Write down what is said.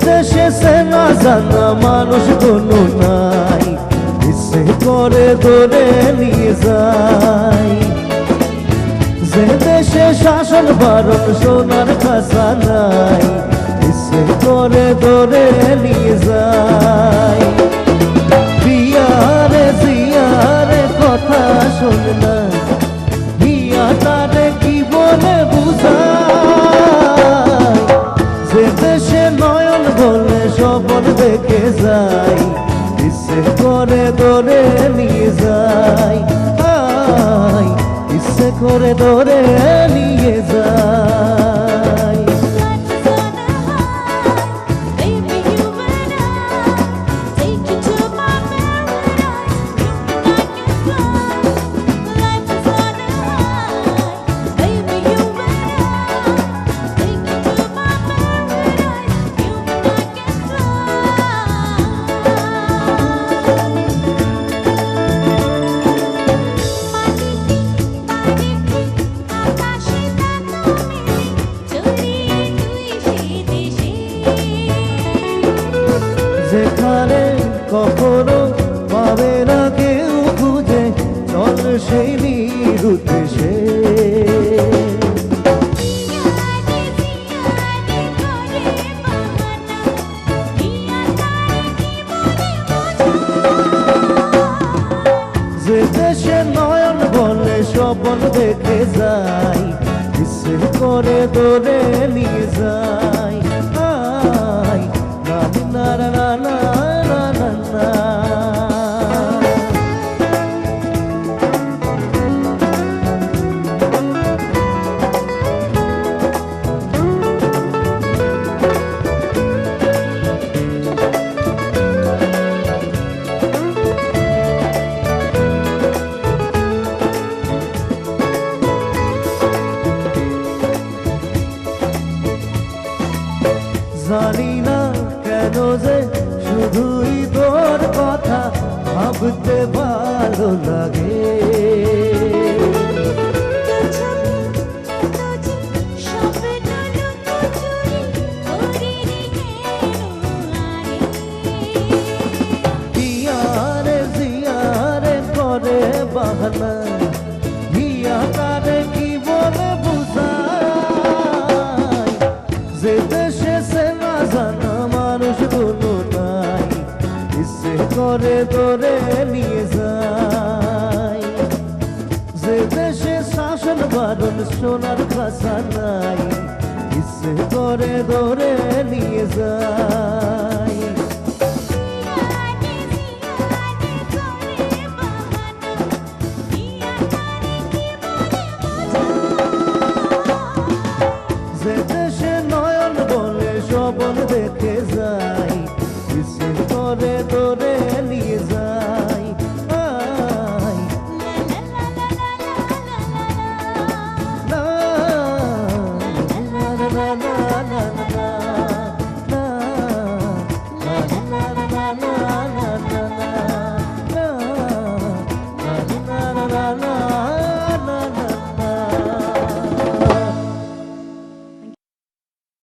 দেশে চেনা জানা মানুষ কোনো নাই, ইচ্ছে করে ধরে নিয়ে যায়। যে দেশে শাসন বারণ সোনার খাসা নাই, ইচ্ছে করে ধরে নিয়ে যায়। বিয়ারে জিয়ারে কথা শোন না, বিয়া তারে কি বলে বুঝায়। যে দেশে নয়ন বলে স্বপন দেখে যায়, ইচ্ছে করে ধরে নিয়ে যায়। ইচ্ছে করে ধরে নিয়ে যায়। যেখানে কখনো পাবে না কেউ খুঁজে, চল সেই নিরুদ্দেশে। যে দেশে নয়ন বলে স্বপন দেখে যায়, ইচ্ছে করে ধরে নিয়ে যায়। না না না না না না না। জানি না কেন যে শুধুই তোর কথা ভাবতে ভালো লাগে। বিয়ারে জিয়ারে করে বাহানা, বিয়া তারে কি বলে বুঝায়। যে দেশে চেনা জানা মানুষ কোনো নাই, ইচ্ছে করে ধরে নিয়ে যায়। যে দেশে শাসন বারণ সোনার খাসা নাই, ইচ্ছে করে ধরে নিয়ে যায়।